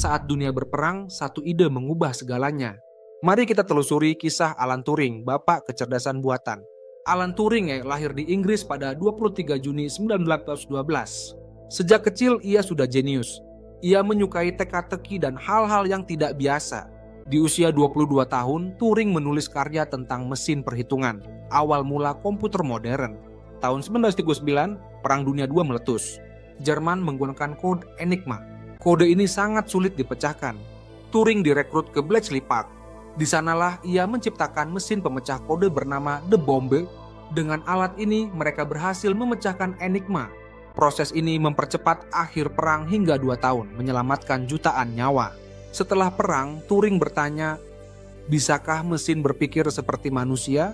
Saat dunia berperang, satu ide mengubah segalanya. Mari kita telusuri kisah Alan Turing, bapak kecerdasan buatan. Alan Turing yang lahir di Inggris pada 23 Juni 1912. Sejak kecil ia sudah jenius. Ia menyukai teka-teki dan hal-hal yang tidak biasa. Di usia 22 tahun, Turing menulis karya tentang mesin perhitungan, awal mula komputer modern. Tahun 1939, Perang Dunia II meletus. Jerman menggunakan kode Enigma. Kode ini sangat sulit dipecahkan. Turing direkrut ke Bletchley Park. Di sanalah ia menciptakan mesin pemecah kode bernama The Bombe. Dengan alat ini, mereka berhasil memecahkan Enigma. Proses ini mempercepat akhir perang hingga 2 tahun, menyelamatkan jutaan nyawa. Setelah perang, Turing bertanya, bisakah mesin berpikir seperti manusia?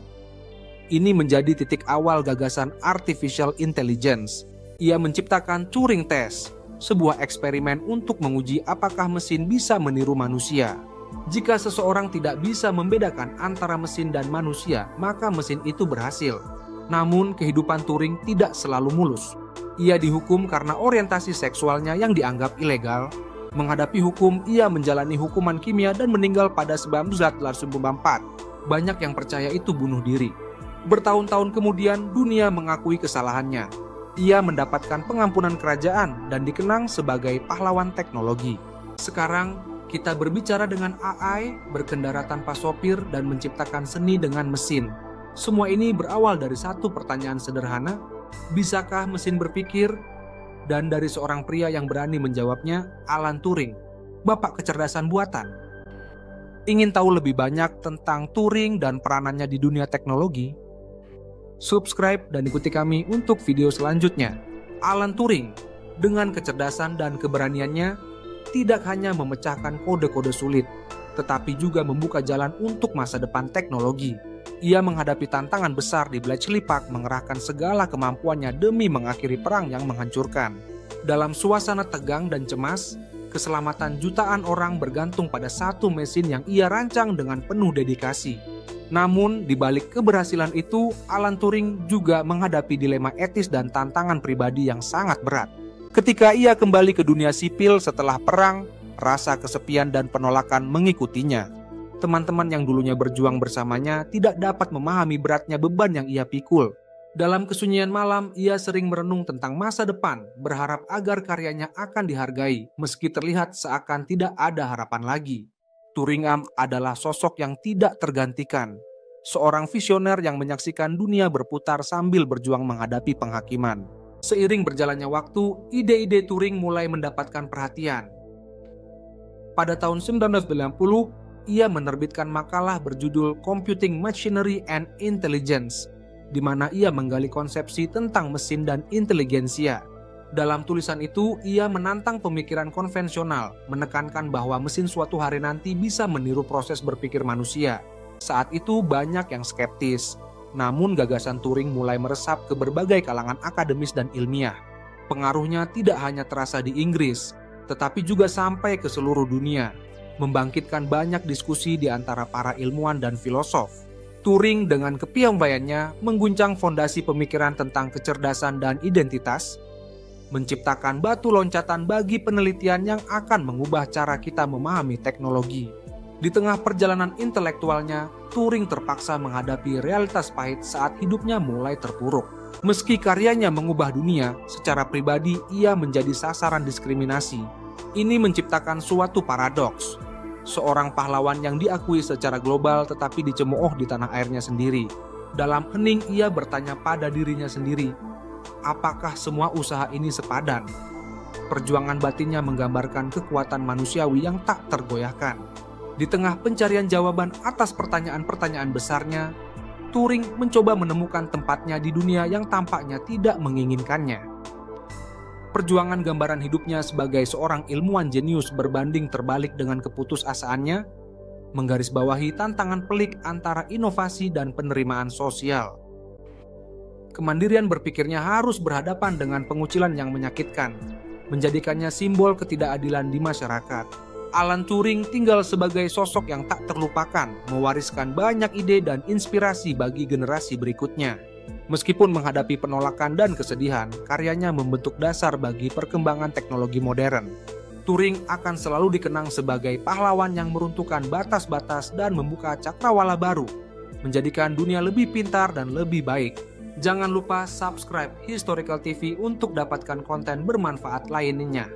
Ini menjadi titik awal gagasan artificial intelligence. Ia menciptakan Turing Test, sebuah eksperimen untuk menguji apakah mesin bisa meniru manusia. Jika seseorang tidak bisa membedakan antara mesin dan manusia, maka mesin itu berhasil. Namun, kehidupan Turing tidak selalu mulus. Ia dihukum karena orientasi seksualnya yang dianggap ilegal. Menghadapi hukum, ia menjalani hukuman kimia dan meninggal pada 1994. Banyak yang percaya itu bunuh diri. Bertahun-tahun kemudian, dunia mengakui kesalahannya. Ia mendapatkan pengampunan kerajaan dan dikenang sebagai pahlawan teknologi. Sekarang, kita berbicara dengan AI, berkendara tanpa sopir, dan menciptakan seni dengan mesin. Semua ini berawal dari satu pertanyaan sederhana, bisakah mesin berpikir? Dan dari seorang pria yang berani menjawabnya, Alan Turing, bapak kecerdasan buatan. Ingin tahu lebih banyak tentang Turing dan peranannya di dunia teknologi? Subscribe dan ikuti kami untuk video selanjutnya. Alan Turing, dengan kecerdasan dan keberaniannya, tidak hanya memecahkan kode-kode sulit, tetapi juga membuka jalan untuk masa depan teknologi. Ia menghadapi tantangan besar di Bletchley Park, mengerahkan segala kemampuannya demi mengakhiri perang yang menghancurkan. Dalam suasana tegang dan cemas, keselamatan jutaan orang bergantung pada satu mesin yang ia rancang dengan penuh dedikasi. Namun, di balik keberhasilan itu, Alan Turing juga menghadapi dilema etis dan tantangan pribadi yang sangat berat. Ketika ia kembali ke dunia sipil setelah perang, rasa kesepian dan penolakan mengikutinya. Teman-teman yang dulunya berjuang bersamanya tidak dapat memahami beratnya beban yang ia pikul. Dalam kesunyian malam, ia sering merenung tentang masa depan, berharap agar karyanya akan dihargai, meski terlihat seakan tidak ada harapan lagi. Turing adalah sosok yang tidak tergantikan. Seorang visioner yang menyaksikan dunia berputar sambil berjuang menghadapi penghakiman. Seiring berjalannya waktu, ide-ide Turing mulai mendapatkan perhatian. Pada tahun 1990, ia menerbitkan makalah berjudul Computing Machinery and Intelligence, di mana ia menggali konsepsi tentang mesin dan inteligensia. Dalam tulisan itu, ia menantang pemikiran konvensional, menekankan bahwa mesin suatu hari nanti bisa meniru proses berpikir manusia. Saat itu banyak yang skeptis, namun gagasan Turing mulai meresap ke berbagai kalangan akademis dan ilmiah. Pengaruhnya tidak hanya terasa di Inggris, tetapi juga sampai ke seluruh dunia, membangkitkan banyak diskusi di antara para ilmuwan dan filosof. Turing dengan kepiawaiannya mengguncang fondasi pemikiran tentang kecerdasan dan identitas, menciptakan batu loncatan bagi penelitian yang akan mengubah cara kita memahami teknologi. Di tengah perjalanan intelektualnya, Turing terpaksa menghadapi realitas pahit saat hidupnya mulai terpuruk. Meski karyanya mengubah dunia, secara pribadi ia menjadi sasaran diskriminasi. Ini menciptakan suatu paradoks. Seorang pahlawan yang diakui secara global tetapi dicemooh di tanah airnya sendiri. Dalam hening ia bertanya pada dirinya sendiri, apakah semua usaha ini sepadan? Perjuangan batinnya menggambarkan kekuatan manusiawi yang tak tergoyahkan. Di tengah pencarian jawaban atas pertanyaan-pertanyaan besarnya, Turing mencoba menemukan tempatnya di dunia yang tampaknya tidak menginginkannya. Perjuangan gambaran hidupnya sebagai seorang ilmuwan jenius berbanding terbalik dengan keputusasaannya, menggarisbawahi tantangan pelik antara inovasi dan penerimaan sosial. Kemandirian berpikirnya harus berhadapan dengan pengucilan yang menyakitkan, menjadikannya simbol ketidakadilan di masyarakat. Alan Turing tinggal sebagai sosok yang tak terlupakan, mewariskan banyak ide dan inspirasi bagi generasi berikutnya. Meskipun menghadapi penolakan dan kesedihan, karyanya membentuk dasar bagi perkembangan teknologi modern. Turing akan selalu dikenang sebagai pahlawan yang meruntuhkan batas-batas dan membuka cakrawala baru, menjadikan dunia lebih pintar dan lebih baik. Jangan lupa subscribe Historical TV untuk dapatkan konten bermanfaat lainnya.